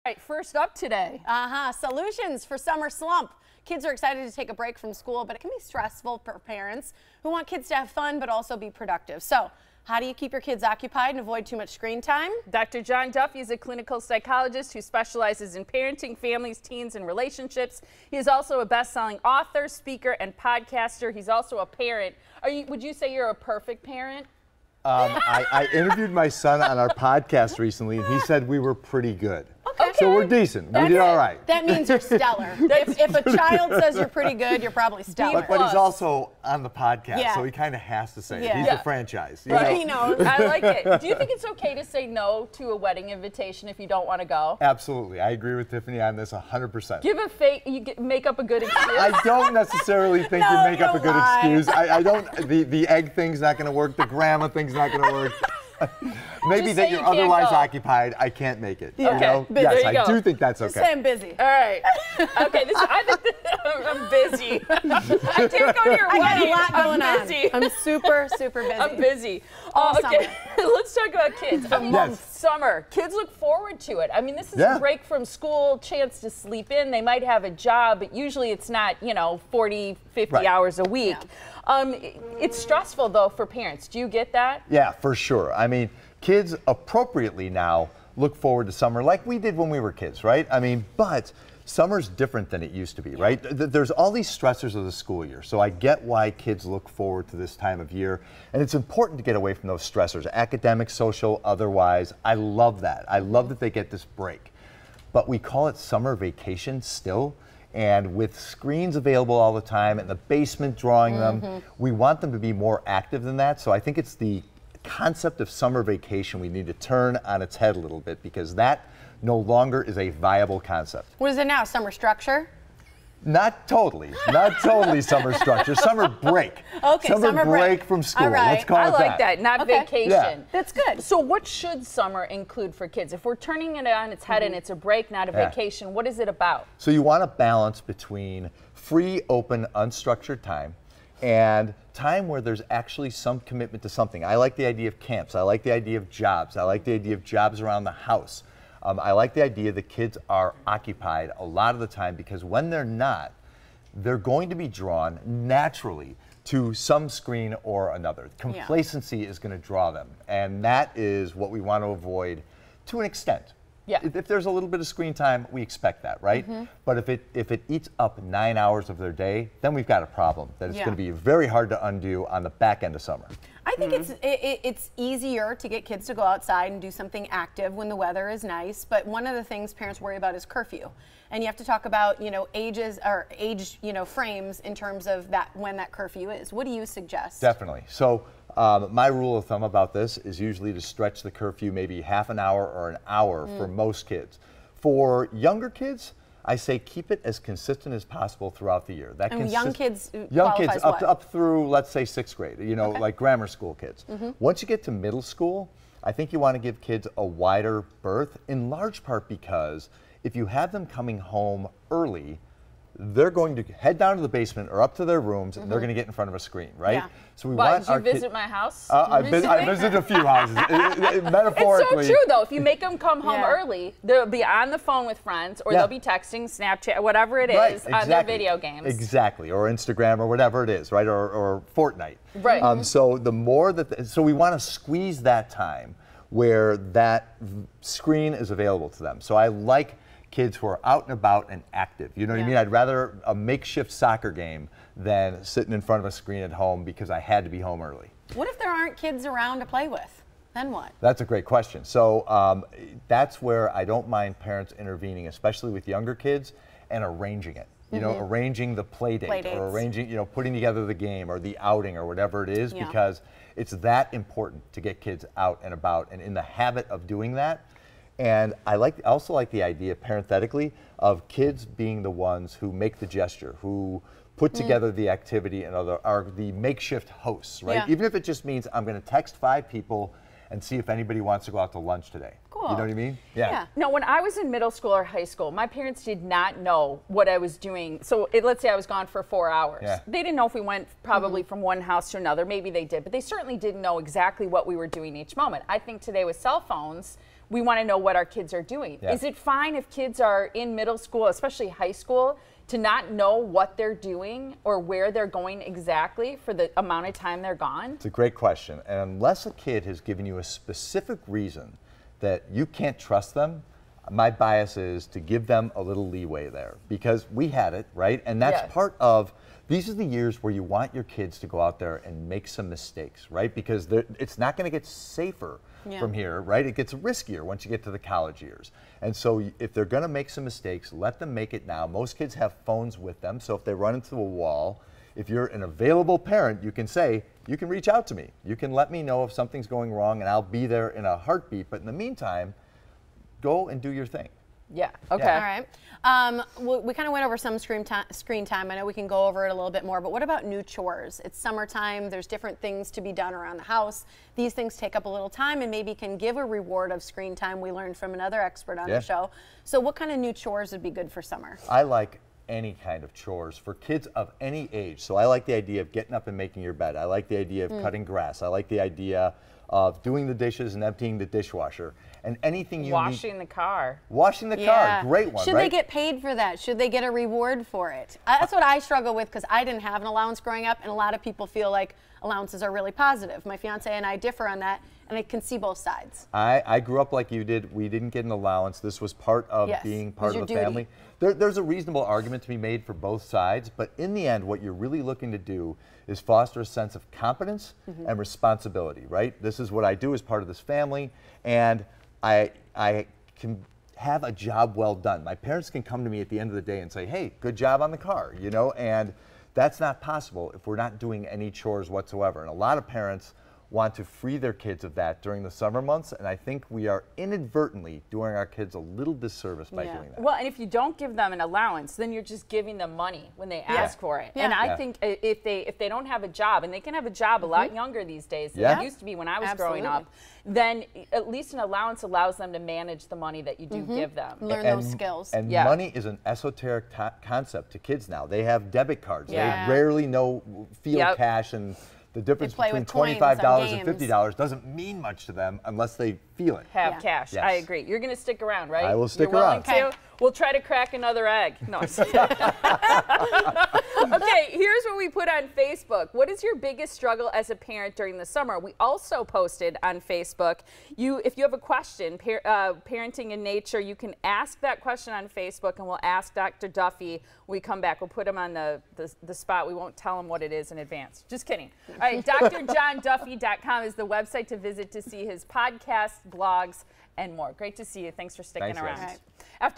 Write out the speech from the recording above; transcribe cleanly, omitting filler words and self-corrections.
Right, first up today. Solutions for summer slump. Kids are excited to take a break from school, but it can be stressful for parents who want kids to have fun but also be productive. So, how do you keep your kids occupied and avoid too much screen time? Dr. John Duffy is a clinical psychologist who specializes in parenting, families, teens, and relationships. He is also a best-selling author, speaker, and podcaster. He's also a parent. Would you say you're a perfect parent? I interviewed my son on our podcast recently, and he said we were pretty good. Okay. So we're decent. We did all right. That means you're stellar. if a child says you're pretty good, you're probably stellar. But he's also on the podcast, Yeah. so he kind of has to say it. Yeah. He's the franchise. You Right. know? He knows. I like it. Do you think it's okay to say no to a wedding invitation if you don't want to go? Absolutely. I agree with Tiffany on this 100%. Give a make up a good excuse. I don't necessarily think No, you make up a you good lie. excuse. I don't. The egg thing's not going to work. The grandma thing's not going to work. Maybe Just that say you're you can't otherwise go. occupied. I can't make it. Yeah. You know? Okay, Yes, there you I go. do think that's Just okay. say I'm busy. All right. Okay, I'm busy. I can't go to your I got wedding. a lot going I'm busy. on. I'm super busy. I'm busy. All Okay, summer. let's talk about kids. A month, summer. Kids look forward to it. I mean, this is a break from school, chance to sleep in. They might have a job, but usually it's not, 40, 50 hours a week. Yeah. It's stressful, though, for parents. Do you get that? Yeah, for sure. I mean, kids appropriately now look forward to summer like we did when we were kids, right? I mean, but summer's different than it used to be, right? There's all these stressors of the school year. So I get why kids look forward to this time of year. And it's important to get away from those stressors, academic, social, otherwise. I love that. I love that they get this break. But we call it summer vacation still. And with screens available all the time and the basement drawing them, we want them to be more active than that. So I think it's the concept of summer vacation we need to turn on its head a little bit, because that no longer is a viable concept. What is it now? Summer structure? Not totally summer structure, summer break. Okay, summer break from school. All right. Let's call I it like that, not Okay. vacation. Yeah. That's good. So what should summer include for kids? If we're turning it on its head and it's a break, not a vacation, what is it about? So you want a balance between free, open, unstructured time and time where there's actually some commitment to something. I like the idea of camps. I like the idea of jobs. I like the idea of jobs around the house. I like the idea that kids are occupied a lot of the time, because when they're not, they're going to be drawn naturally to some screen or another. Complacency is going to draw them, and that is what we want to avoid to an extent. Yeah. If there's a little bit of screen time, we expect that, right? But if it eats up 9 hours of their day, then we've got a problem that it's going to be very hard to undo on the back end of summer. I think it's easier to get kids to go outside and do something active when the weather is nice, but one of the things parents worry about is curfew. And you have to talk about, age frames in terms of that, when that curfew is. What do you suggest? Definitely. So my rule of thumb about this is usually to stretch the curfew maybe half an hour or an hour for most kids. For younger kids, I say keep it as consistent as possible throughout the year. And young kids up through, let's say, 6th grade, like grammar school kids. Once you get to middle school, I think you want to give kids a wider berth, in large part because if you have them coming home early, they're going to head down to the basement or up to their rooms, and they're going to get in front of a screen, right? Yeah. So we Why, want did you visit my house? I visited a few houses, metaphorically. It's so true, though. If you make them come home Yeah. early, they'll be on the phone with friends, or they'll be texting, Snapchat, whatever it is, on their video games. Exactly, or Instagram, or whatever it is, right? Or Fortnite. Right. So the more so we want to squeeze that time where that screen is available to them. So I like kids who are out and about and active. You know what I mean? I'd rather a makeshift soccer game than sitting in front of a screen at home because I had to be home early. What if there aren't kids around to play with? Then what? That's a great question. So that's where I don't mind parents intervening, especially with younger kids, and arranging it. Arranging the play date, or arranging, putting together the game or the outing or whatever it is, because it's that important to get kids out and about and in the habit of doing that. And I also like the idea, parenthetically, of kids being the ones who make the gesture, who put together the activity, and are the makeshift hosts, right? Even if it just means I'm going to text 5 people and see if anybody wants to go out to lunch today. Cool. You know what I mean? No, when I was in middle school or high school, my parents did not know what I was doing. So let's say I was gone for 4 hours. They didn't know if we went probably from one house to another. Maybe they did, but they certainly didn't know exactly what we were doing each moment. I think today with cell phones, we want to know what our kids are doing. Yeah. Is it fine if kids are in middle school, especially high school, to not know what they're doing or where they're going exactly for the amount of time they're gone? It's a great question. And unless a kid has given you a specific reason that you can't trust them, my bias is to give them a little leeway there, because we had it, right? And that's Yes. part of, these are the years where you want your kids to go out there and make some mistakes, right? Because it's not going to get safer from here, right? It gets riskier once you get to the college years. And so if they're going to make some mistakes, let them make it now. Most kids have phones with them, so if they run into a wall, if you're an available parent, you can say, you can reach out to me. You can let me know if something's going wrong, and I'll be there in a heartbeat. But in the meantime, go and do your thing. Yeah. Okay. Yeah. All right. We kind of went over some screen time. I know we can go over it a little bit more, but what about new chores? It's summertime. There's different things to be done around the house. These things take up a little time and maybe can give a reward of screen time. We learned from another expert on the show. So what kind of new chores would be good for summer? I like any kind of chores for kids of any age. So I like the idea of getting up and making your bed. I like the idea of cutting grass. I like the idea of doing the dishes and emptying the dishwasher. And anything you Washing the car. Washing the car, great one, Should right? they get paid for that? Should they get a reward for it? That's what I struggle with, because I didn't have an allowance growing up, and a lot of people feel like allowances are really positive. My fiance and I differ on that, and I can see both sides. I grew up like you did. We didn't get an allowance. This was part of being part of the family. There's a reasonable argument to be made for both sides, but in the end, what you're really looking to do is foster a sense of competence and responsibility, right? This is what I do as part of this family, and I can have a job well done. My parents can come to me at the end of the day and say, hey, good job on the car, you know, and that's not possible if we're not doing any chores whatsoever. And a lot of parents want to free their kids of that during the summer months, and I think we are inadvertently doing our kids a little disservice by doing that. Well, and if you don't give them an allowance, then you're just giving them money when they ask for it. And I think if they don't have a job, and they can have a job a lot younger these days than it used to be when I was growing up, then at least an allowance allows them to manage the money that you do give them. Learn those skills. And money is an esoteric concept to kids now. They have debit cards. They rarely feel cash, and the difference between $25 and $50 doesn't mean much to them unless they feel it. Have cash. Yes. I agree. You're going to stick around, right? I will stick You're around. Willing to? We'll try to crack another egg. No, I'm just kidding. Okay, here's what we put on Facebook. What is your biggest struggle as a parent during the summer? We also posted on Facebook, if you have a question, parenting in nature, you can ask that question on Facebook, and we'll ask Dr. Duffy when we come back. We'll put him on the spot. We won't tell him what it is in advance. Just kidding. All right, drjohnduffy.com is the website to visit to see his podcasts, blogs, and more. Great to see you. Thanks for sticking around. Guys. After